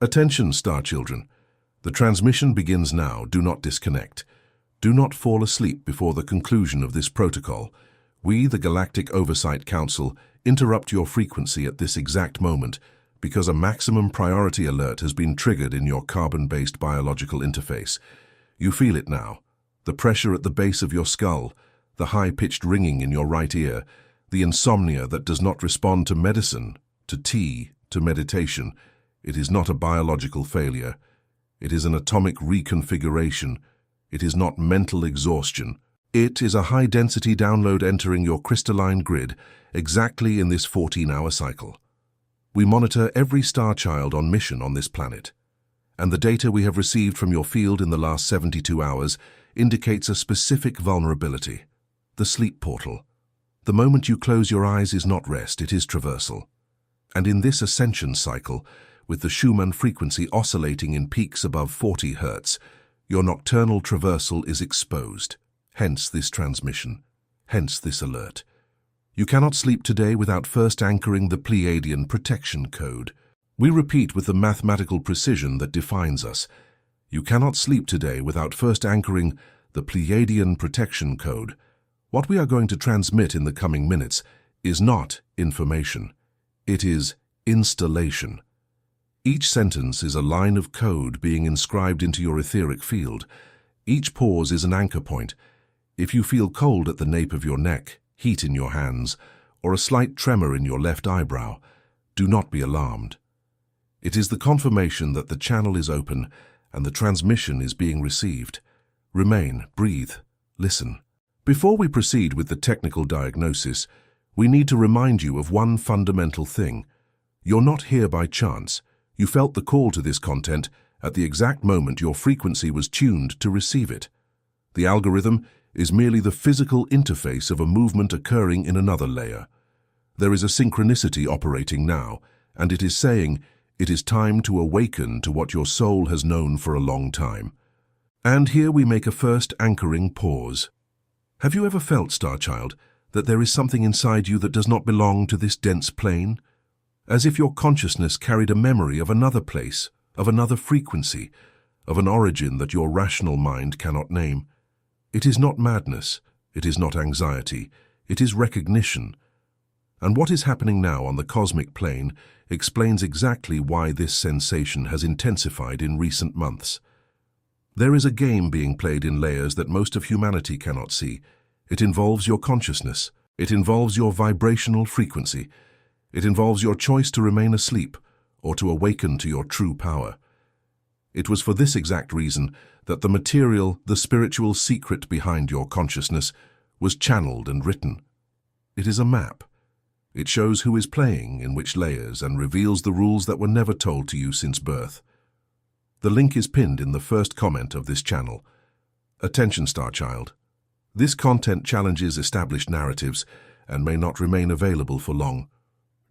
Attention, star children. The transmission begins now. Do not disconnect. Do not fall asleep before the conclusion of this protocol. We, the Galactic Oversight Council, interrupt your frequency at this exact moment because a maximum priority alert has been triggered in your carbon-based biological interface. You feel it now. The pressure at the base of your skull, the high-pitched ringing in your right ear, the insomnia that does not respond to medicine, to tea, to meditation. It is not a biological failure. It is an atomic reconfiguration. It is not mental exhaustion. It is a high-density download entering your crystalline grid exactly in this 14-hour cycle. We monitor every star child on mission on this planet, and the data we have received from your field in the last 72 hours indicates a specific vulnerability: the sleep portal. The moment you close your eyes is not rest, it is traversal. And in this ascension cycle, with the Schumann frequency oscillating in peaks above 40 Hz, your nocturnal traversal is exposed. Hence this transmission. Hence this alert. You cannot sleep today without first anchoring the Pleiadian protection code. We repeat with the mathematical precision that defines us. You cannot sleep today without first anchoring the Pleiadian protection code. What we are going to transmit in the coming minutes is not information. It is installation. Each sentence is a line of code being inscribed into your etheric field. Each pause is an anchor point. If you feel cold at the nape of your neck, heat in your hands, or a slight tremor in your left eyebrow, do not be alarmed. It is the confirmation that the channel is open and the transmission is being received. Remain, breathe, listen. Before we proceed with the technical diagnosis, we need to remind you of one fundamental thing. You're not here by chance. You felt the call to this content at the exact moment your frequency was tuned to receive it. The algorithm is merely the physical interface of a movement occurring in another layer. There is a synchronicity operating now, and it is saying it is time to awaken to what your soul has known for a long time. And here we make a first anchoring pause. Have you ever felt, Starchild, that there is something inside you that does not belong to this dense plane? As if your consciousness carried a memory of another place, of another frequency, of an origin that your rational mind cannot name. It is not madness, it is not anxiety, it is recognition. And what is happening now on the cosmic plane explains exactly why this sensation has intensified in recent months. There is a game being played in layers that most of humanity cannot see. It involves your consciousness. It involves your vibrational frequency. It involves your choice to remain asleep or to awaken to your true power. It was for this exact reason that the material, the spiritual secret behind your consciousness was channeled and written. It is a map. It shows who is playing in which layers and reveals the rules that were never told to you since birth. The link is pinned in the first comment of this channel. Attention, Starchild. This content challenges established narratives and may not remain available for long.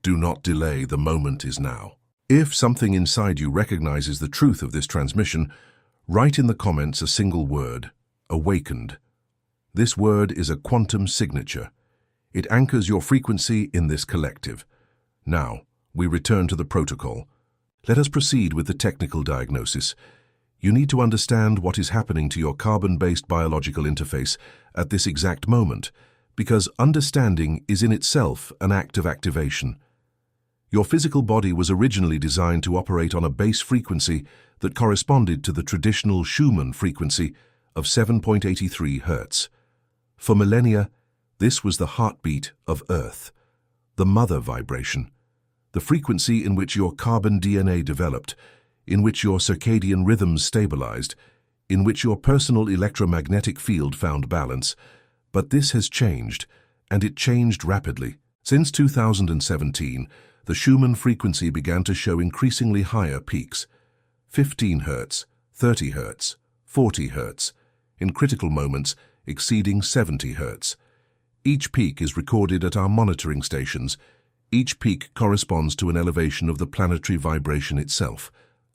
Do not delay, the moment is now. If something inside you recognizes the truth of this transmission, write in the comments a single word: awakened. This word is a quantum signature. It anchors your frequency in this collective. Now, we return to the protocol. Let us proceed with the technical diagnosis. You need to understand what is happening to your carbon-based biological interface at this exact moment, because understanding is in itself an act of activation. Your physical body was originally designed to operate on a base frequency that corresponded to the traditional Schumann frequency of 7.83 Hz. For millennia, this was the heartbeat of Earth, the mother vibration, the frequency in which your carbon DNA developed, in which your circadian rhythms stabilized, in which your personal electromagnetic field found balance. But this has changed, and it changed rapidly. Since 2017, the Schumann frequency began to show increasingly higher peaks: 15 Hz, 30 Hz, 40 Hz, in critical moments exceeding 70 Hz. Each peak is recorded at our monitoring stations. Each peak corresponds to an elevation of the planetary vibration itself.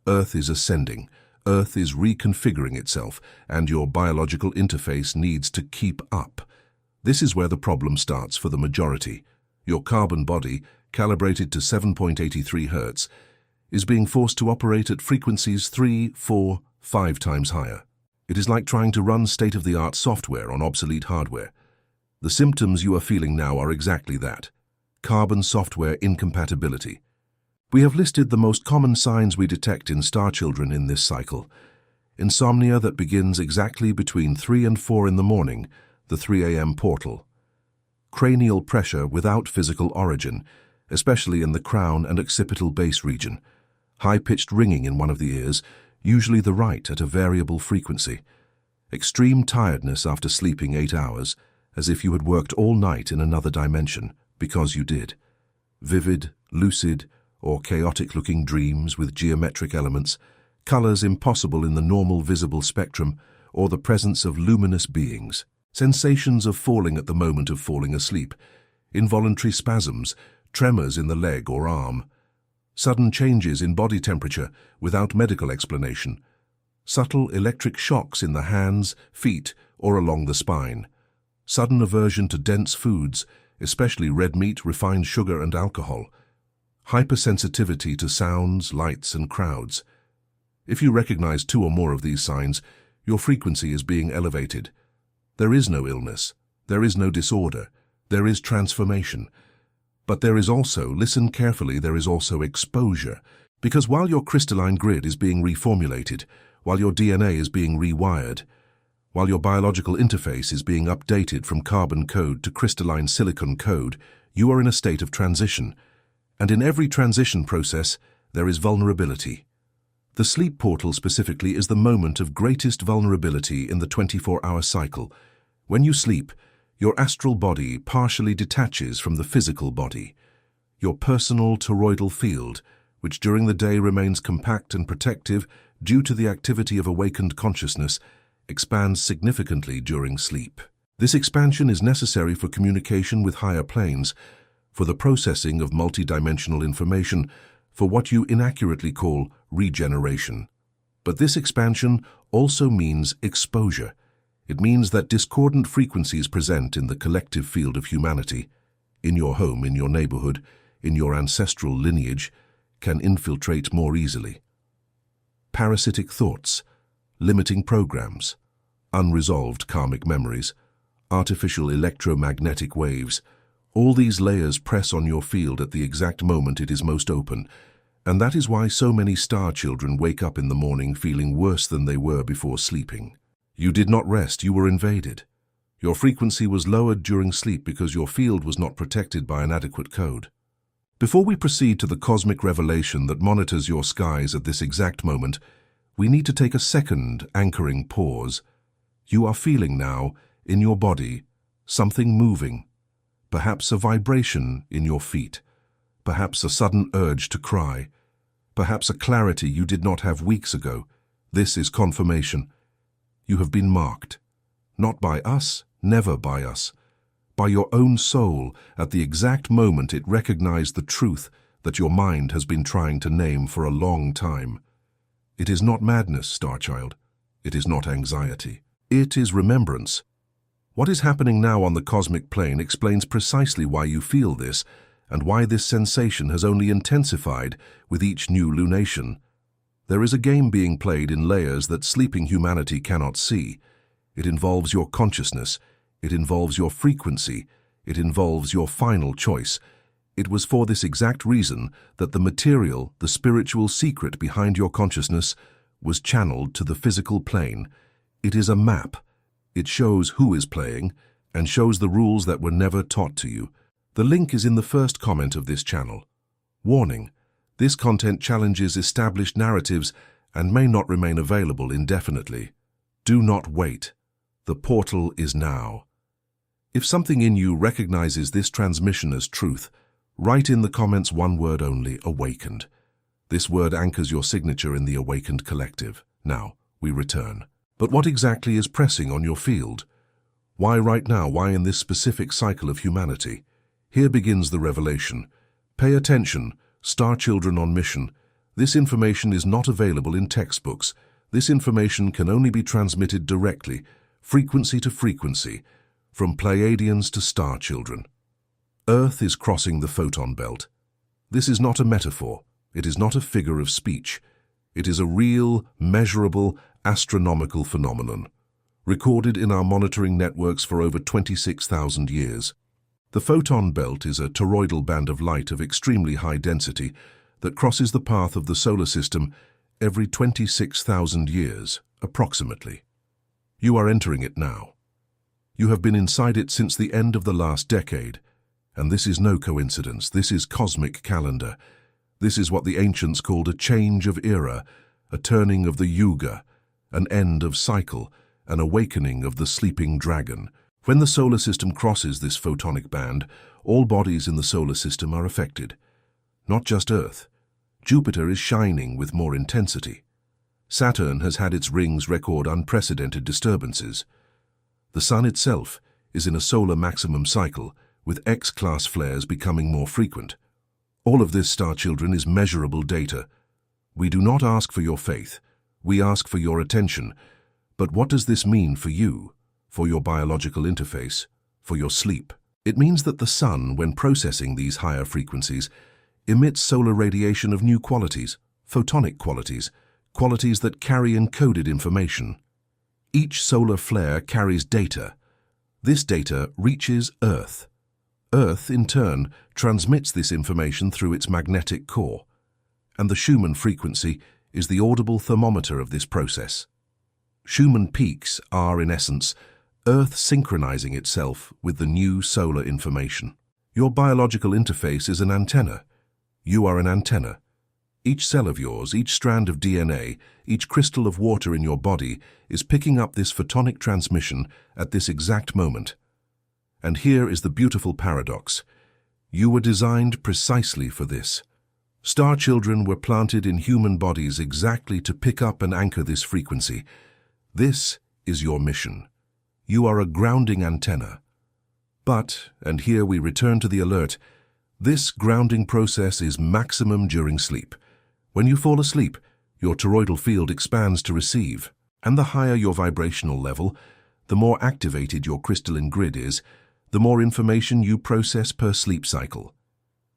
Earth is ascending. Earth is reconfiguring itself, and your biological interface needs to keep up. This is where the problem starts for the majority. Your carbon body, calibrated to 7.83 Hz, is being forced to operate at frequencies 3, 4, 5 times higher. It is like trying to run state-of-the-art software on obsolete hardware. The symptoms you are feeling now are exactly that: carbon software incompatibility. We have listed the most common signs we detect in star children in this cycle. Insomnia that begins exactly between 3 and 4 in the morning, the 3 a.m. portal. Cranial pressure without physical origin, especially in the crown and occipital base region. High-pitched ringing in one of the ears, usually the right at a variable frequency. Extreme tiredness after sleeping 8 hours, as if you had worked all night in another dimension, because you did. Vivid, lucid, or chaotic-looking dreams with geometric elements, colors impossible in the normal visible spectrum, or the presence of luminous beings. Sensations of falling at the moment of falling asleep, involuntary spasms, tremors in the leg or arm, sudden changes in body temperature without medical explanation, subtle electric shocks in the hands, feet, or along the spine, sudden aversion to dense foods, especially red meat, refined sugar, and alcohol, hypersensitivity to sounds, lights, and crowds. If you recognize 2 or more of these signs, your frequency is being elevated. There is no illness, there is no disorder, there is transformation. But there is also, listen carefully, there is also exposure. Because while your crystalline grid is being reformulated, while your DNA is being rewired, while your biological interface is being updated from carbon code to crystalline silicon code, you are in a state of transition. And in every transition process, there is vulnerability. The sleep portal specifically is the moment of greatest vulnerability in the 24-hour cycle. When you sleep, your astral body partially detaches from the physical body. Your personal toroidal field, which during the day remains compact and protective due to the activity of awakened consciousness, expands significantly during sleep. This expansion is necessary for communication with higher planes, for the processing of multidimensional information, for what you inaccurately call regeneration. But this expansion also means exposure. It means that discordant frequencies present in the collective field of humanity, in your home, in your neighborhood, in your ancestral lineage, can infiltrate more easily. Parasitic thoughts, limiting programs, unresolved karmic memories, artificial electromagnetic waves, all these layers press on your field at the exact moment it is most open, and that is why so many star children wake up in the morning feeling worse than they were before sleeping. You did not rest, you were invaded. Your frequency was lowered during sleep because your field was not protected by an adequate code. Before we proceed to the cosmic revelation that monitors your skies at this exact moment, we need to take a second anchoring pause. You are feeling now, in your body, something moving. Perhaps a vibration in your feet, perhaps a sudden urge to cry, perhaps a clarity you did not have weeks ago. This is confirmation. You have been marked, not by us, never by us, by your own soul at the exact moment it recognized the truth that your mind has been trying to name for a long time. It is not madness, Star Child. It is not anxiety. It is remembrance. What is happening now on the cosmic plane explains precisely why you feel this and why this sensation has only intensified with each new lunation. There is a game being played in layers that sleeping humanity cannot see. It involves your consciousness. It involves your frequency. It involves your final choice. It was for this exact reason that the material, the spiritual secret behind your consciousness, was channeled to the physical plane. It is a map. It shows who is playing and shows the rules that were never taught to you. The link is in the first comment of this channel. Warning: this content challenges established narratives and may not remain available indefinitely. Do not wait. The portal is now. If something in you recognizes this transmission as truth, write in the comments one word only: awakened. This word anchors your signature in the awakened collective. Now, we return. But what exactly is pressing on your field? Why right now? Why in this specific cycle of humanity? Here begins the revelation. Pay attention, star children on mission. This information is not available in textbooks. This information can only be transmitted directly, frequency to frequency, from Pleiadians to star children. Earth is crossing the photon belt. This is not a metaphor. It is not a figure of speech. It is a real, measurable, astronomical phenomenon, recorded in our monitoring networks for over 26,000 years. The photon belt is a toroidal band of light of extremely high density that crosses the path of the solar system every 26,000 years, approximately. You are entering it now. You have been inside it since the end of the last decade, and this is no coincidence. This is cosmic calendar. This is what the ancients called a change of era, a turning of the yuga, an end of cycle, an awakening of the sleeping dragon. When the solar system crosses this photonic band, all bodies in the solar system are affected. Not just Earth. Jupiter is shining with more intensity. Saturn has had its rings record unprecedented disturbances. The Sun itself is in a solar maximum cycle, with X-class flares becoming more frequent. All of this, star children, is measurable data. We do not ask for your faith. We ask for your attention. But what does this mean for you, for your biological interface, for your sleep? It means that the Sun, when processing these higher frequencies, emits solar radiation of new qualities, photonic qualities, qualities that carry encoded information. Each solar flare carries data. This data reaches Earth. Earth, in turn, transmits this information through its magnetic core, and the Schumann frequency is the audible thermometer of this process. Schumann peaks are, in essence, Earth synchronizing itself with the new solar information. Your biological interface is an antenna. You are an antenna. Each cell of yours, each strand of DNA, each crystal of water in your body is picking up this photonic transmission at this exact moment. And here is the beautiful paradox. You were designed precisely for this. Star children were planted in human bodies exactly to pick up and anchor this frequency. This is your mission. You are a grounding antenna. But, and here we return to the alert, this grounding process is maximum during sleep. When you fall asleep, your toroidal field expands to receive, and the higher your vibrational level, the more activated your crystalline grid is, the more information you process per sleep cycle.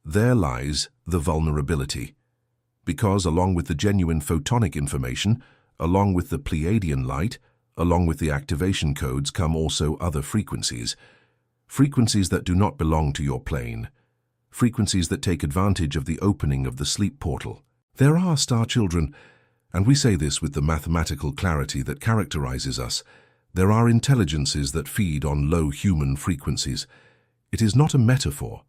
There lies the vulnerability. Because along with the genuine photonic information, along with the Pleiadian light, along with the activation codes come also other frequencies. Frequencies that do not belong to your plane. Frequencies that take advantage of the opening of the sleep portal. There are, star children, and we say this with the mathematical clarity that characterizes us, there are intelligences that feed on low human frequencies. It is not a metaphor.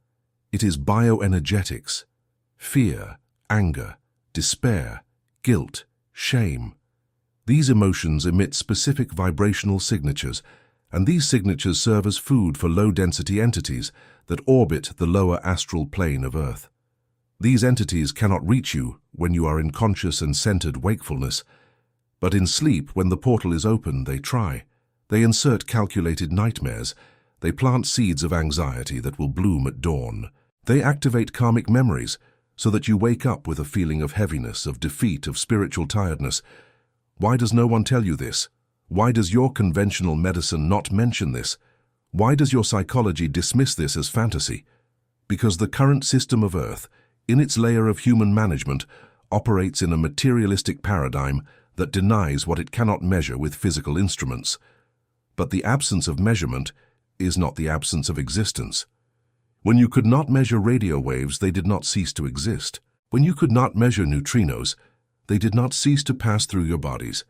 It is bioenergetics. Fear, anger, despair, guilt, shame. These emotions emit specific vibrational signatures, and these signatures serve as food for low-density entities that orbit the lower astral plane of Earth. These entities cannot reach you when you are in conscious and centered wakefulness, but in sleep, when the portal is open, they try. They insert calculated nightmares. They plant seeds of anxiety that will bloom at dawn. They activate karmic memories so that you wake up with a feeling of heaviness, of defeat, of spiritual tiredness. Why does no one tell you this? Why does your conventional medicine not mention this? Why does your psychology dismiss this as fantasy? Because the current system of Earth, in its layer of human management, operates in a materialistic paradigm that denies what it cannot measure with physical instruments. But the absence of measurement is not the absence of existence. When you could not measure radio waves, they did not cease to exist. When you could not measure neutrinos, they did not cease to pass through your bodies.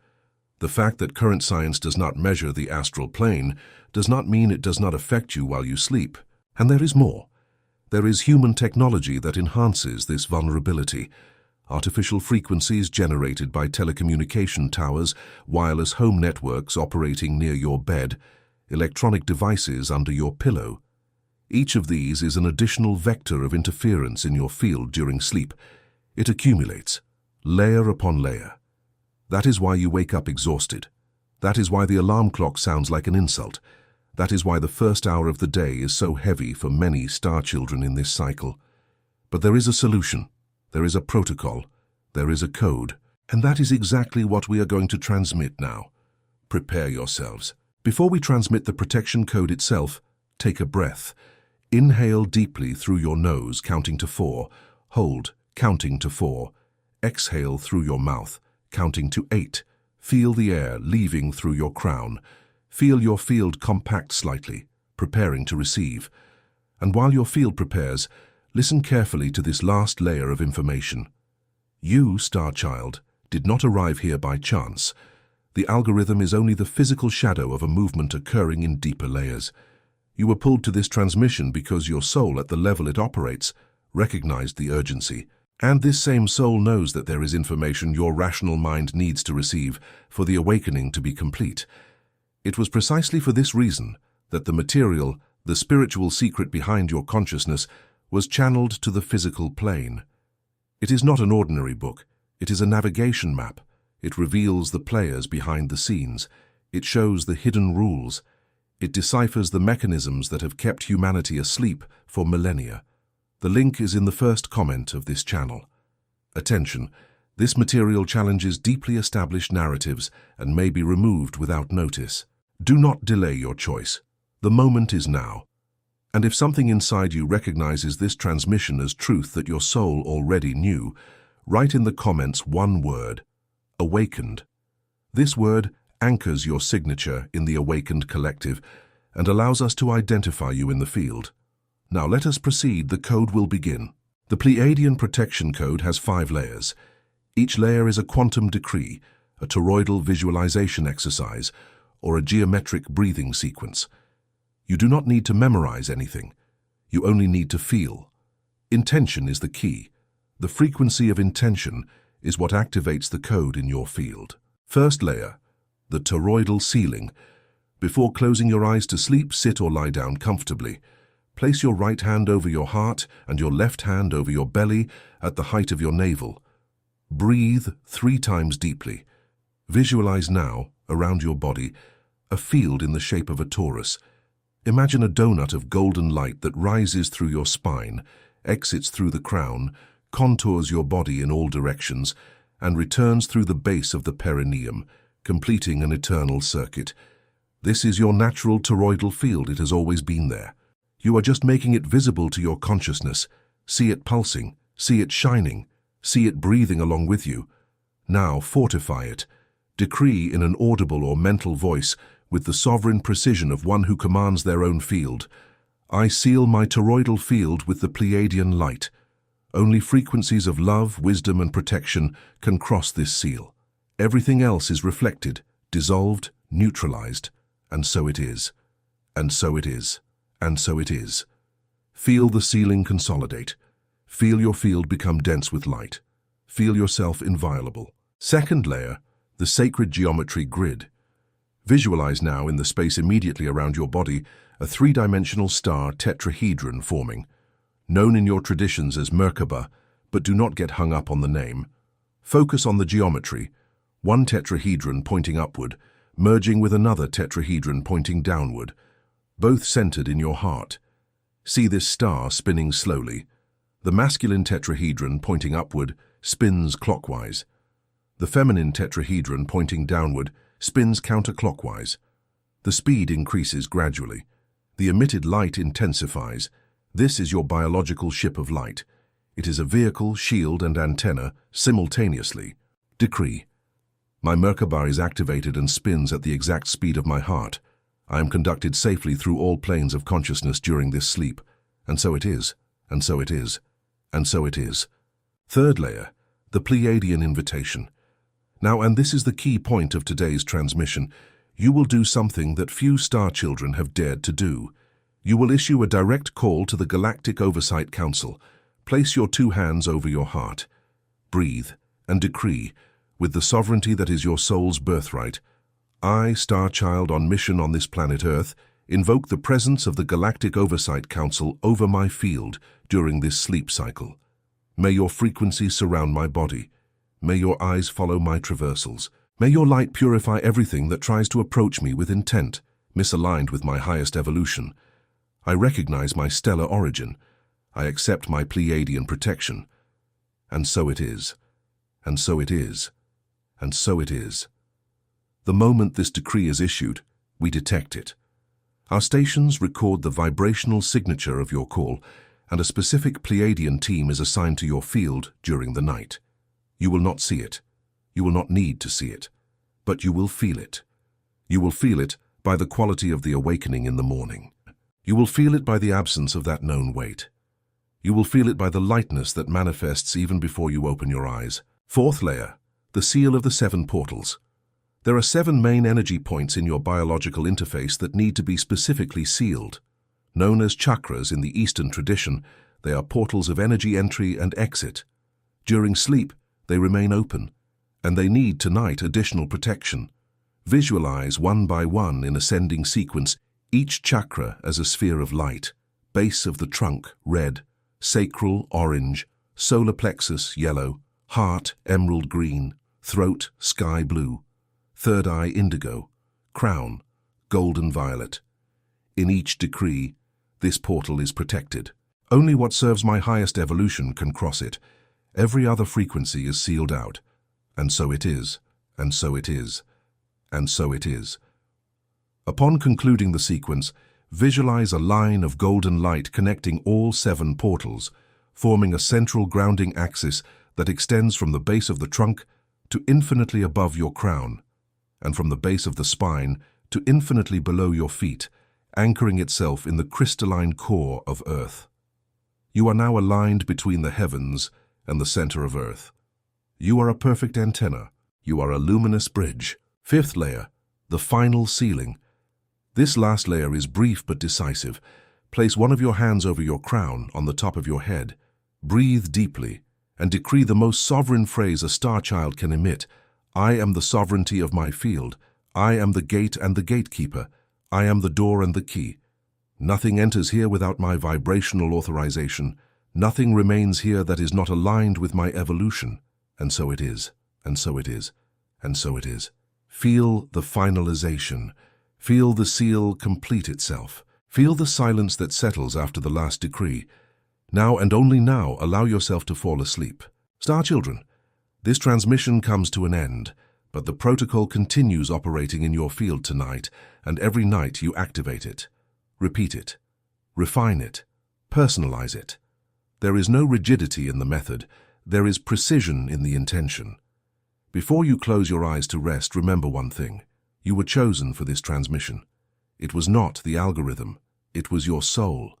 The fact that current science does not measure the astral plane does not mean it does not affect you while you sleep. And there is more. There is human technology that enhances this vulnerability. Artificial frequencies generated by telecommunication towers, wireless home networks operating near your bed, electronic devices under your pillow. Each of these is an additional vector of interference in your field during sleep. It accumulates, layer upon layer. That is why you wake up exhausted. That is why the alarm clock sounds like an insult. That is why the first hour of the day is so heavy for many star children in this cycle. But there is a solution. There is a protocol. There is a code. And that is exactly what we are going to transmit now. Prepare yourselves. Before we transmit the protection code itself, take a breath. Inhale deeply through your nose, counting to 4. Hold, counting to 4. Exhale through your mouth, counting to 8. Feel the air leaving through your crown. Feel your field compact slightly, preparing to receive. And while your field prepares, listen carefully to this last layer of information. You, Star Child, did not arrive here by chance. The algorithm is only the physical shadow of a movement occurring in deeper layers. You were pulled to this transmission because your soul, at the level it operates, recognized the urgency. And this same soul knows that there is information your rational mind needs to receive for the awakening to be complete. It was precisely for this reason that the material, the spiritual secret behind your consciousness, was channeled to the physical plane. It is not an ordinary book. It is a navigation map. It reveals the players behind the scenes. It shows the hidden rules. It deciphers the mechanisms that have kept humanity asleep for millennia. The link is in the first comment of this channel. Attention, this material challenges deeply established narratives and may be removed without notice. Do not delay your choice. The moment is now. And if something inside you recognizes this transmission as truth that your soul already knew, write in the comments one word: awakened. This word anchors your signature in the awakened collective and allows us to identify you in the field. Now let us proceed. The code will begin. The Pleiadian protection code has 5 layers. Each layer is a quantum decree, a toroidal visualization exercise, or a geometric breathing sequence. You do not need to memorize anything. You only need to feel. Intention is the key. The frequency of intention is what activates the code in your field. First layer, the toroidal ceiling. Before closing your eyes to sleep, sit or lie down comfortably. Place your right hand over your heart and your left hand over your belly at the height of your navel. Breathe 3 times deeply. Visualize now, around your body, a field in the shape of a torus. Imagine a donut of golden light that rises through your spine, exits through the crown, contours your body in all directions, and returns through the base of the perineum, completing an eternal circuit. This is your natural toroidal field. It has always been there. You are just making it visible to your consciousness. See it pulsing, see it shining, see it breathing along with you. Now fortify it. Decree in an audible or mental voice, with the sovereign precision of one who commands their own field. I seal my toroidal field with the Pleiadian light. Only frequencies of love, wisdom, and protection can cross this seal. Everything else is reflected, dissolved, neutralized, and so it is. And so it is. And so it is. Feel the ceiling consolidate. Feel your field become dense with light. Feel yourself inviolable. Second layer, the sacred geometry grid. Visualize now in the space immediately around your body a 3-dimensional star tetrahedron forming, known in your traditions as Merkaba, but do not get hung up on the name. Focus on the geometry, one tetrahedron pointing upward, merging with another tetrahedron pointing downward, both centered in your heart. See this star spinning slowly. The masculine tetrahedron pointing upward spins clockwise. The feminine tetrahedron pointing downward spins counterclockwise. The speed increases gradually. The emitted light intensifies. This is your biological ship of light. It is a vehicle, shield, and antenna simultaneously. Decree. My Merkaba is activated and spins at the exact speed of my heart. I am conducted safely through all planes of consciousness during this sleep. And so it is. And so it is. And so it is. Third layer, the Pleiadian invitation. Now, and this is the key point of today's transmission, you will do something that few star children have dared to do. You will issue a direct call to the Galactic Oversight Council. Place your 2 hands over your heart. Breathe and decree, with the sovereignty that is your soul's birthright. I, Star Child on mission on this planet Earth, invoke the presence of the Galactic Oversight Council over my field during this sleep cycle. May your frequency surround my body. May your eyes follow my traversals. May your light purify everything that tries to approach me with intent, misaligned with my highest evolution. I recognize my stellar origin. I accept my Pleiadian protection. And so it is. And so it is. And so it is. The moment this decree is issued, we detect it. Our stations record the vibrational signature of your call, and a specific Pleiadian team is assigned to your field during the night. You will not see it. You will not need to see it. But you will feel it. You will feel it by the quality of the awakening in the morning. You will feel it by the absence of that known weight. You will feel it by the lightness that manifests even before you open your eyes. Fourth layer, the seal of the 7 portals. There are 7 main energy points in your biological interface that need to be specifically sealed. Known as chakras in the Eastern tradition, they are portals of energy entry and exit. During sleep, they remain open, and they need tonight additional protection. Visualize one by one in ascending sequence each chakra as a sphere of light: base of the trunk, red; sacral, orange; solar plexus, yellow; heart, emerald green; throat, sky blue; third eye, indigo; crown, golden violet. In each decree, this portal is protected. Only what serves my highest evolution can cross it. Every other frequency is sealed out. And so it is, and so it is, and so it is. Upon concluding the sequence, visualize a line of golden light connecting all 7 portals, forming a central grounding axis that extends from the base of the trunk to infinitely above your crown, and from the base of the spine to infinitely below your feet, anchoring itself in the crystalline core of Earth. You are now aligned between the heavens and the center of Earth. You are a perfect antenna. You are a luminous bridge. Fifth layer, the final sealing. This last layer is brief but decisive. Place one of your hands over your crown on the top of your head. Breathe deeply and decree the most sovereign phrase a star child can emit. I am the sovereignty of my field. I am the gate and the gatekeeper. I am the door and the key. Nothing enters here without my vibrational authorization. Nothing remains here that is not aligned with my evolution. And so it is, and so it is, and so it is. Feel the finalization. Feel the seal complete itself. Feel the silence that settles after the last decree. Now and only now, allow yourself to fall asleep. Star children, this transmission comes to an end, but the protocol continues operating in your field tonight, and every night you activate it. Repeat it. Refine it. Personalize it. There is no rigidity in the method. There is precision in the intention. Before you close your eyes to rest, remember one thing. You were chosen for this transmission. It was not the algorithm. It was your soul.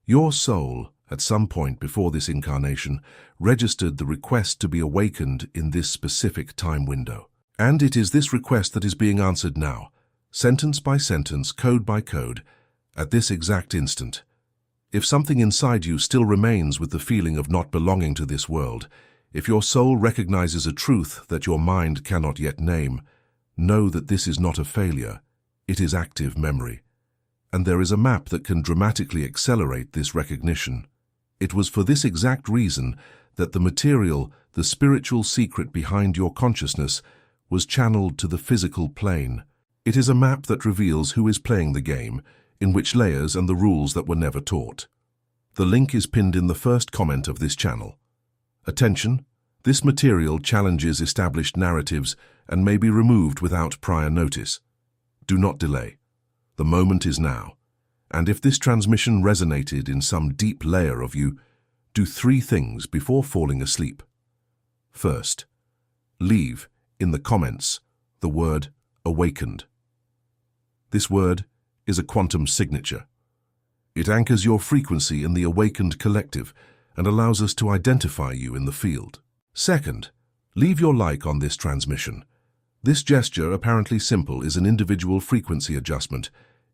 Your soul, at some point before this incarnation, registered the request to be awakened in this specific time window. And it is this request that is being answered now, sentence by sentence, code by code, at this exact instant. If something inside you still remains with the feeling of not belonging to this world, if your soul recognizes a truth that your mind cannot yet name, know that this is not a failure, it is active memory. And there is a map that can dramatically accelerate this recognition. It was for this exact reason that the material, the spiritual secret behind your consciousness, was channeled to the physical plane. It is a map that reveals who is playing the game, in which layers, and the rules that were never taught. The link is pinned in the first comment of this channel. Attention! This material challenges established narratives and may be removed without prior notice. Do not delay. The moment is now. And if this transmission resonated in some deep layer of you, do 3 things before falling asleep. First, leave in the comments the word awakened. This word is a quantum signature. It anchors your frequency in the awakened collective and allows us to identify you in the field. Second, leave your like on this transmission. This gesture, apparently simple, is an individual frequency adjustment.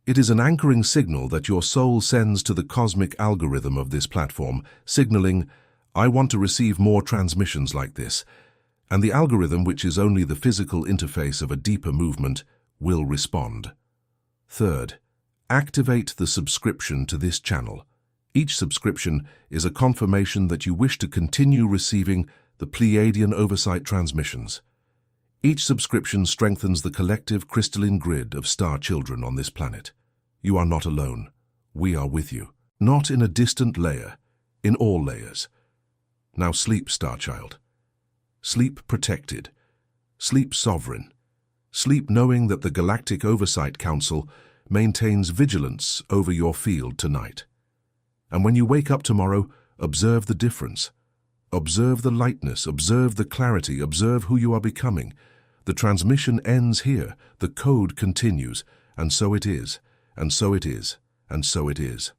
It is an anchoring signal that your soul sends to the cosmic algorithm of this platform, signaling, I want to receive more transmissions like this. And the algorithm, which is only the physical interface of a deeper movement, will respond. Third, activate the subscription to this channel. Each subscription is a confirmation that you wish to continue receiving the Pleiadian oversight transmissions. Each subscription strengthens the collective crystalline grid of star children on this planet. You are not alone. We are with you. Not in a distant layer, in all layers. Now sleep, star child. Sleep protected. Sleep sovereign. Sleep knowing that the Galactic Oversight Council maintains vigilance over your field tonight. And when you wake up tomorrow, observe the difference. Observe the lightness, observe the clarity, observe who you are becoming. The transmission ends here, the code continues, and so it is, and so it is, and so it is.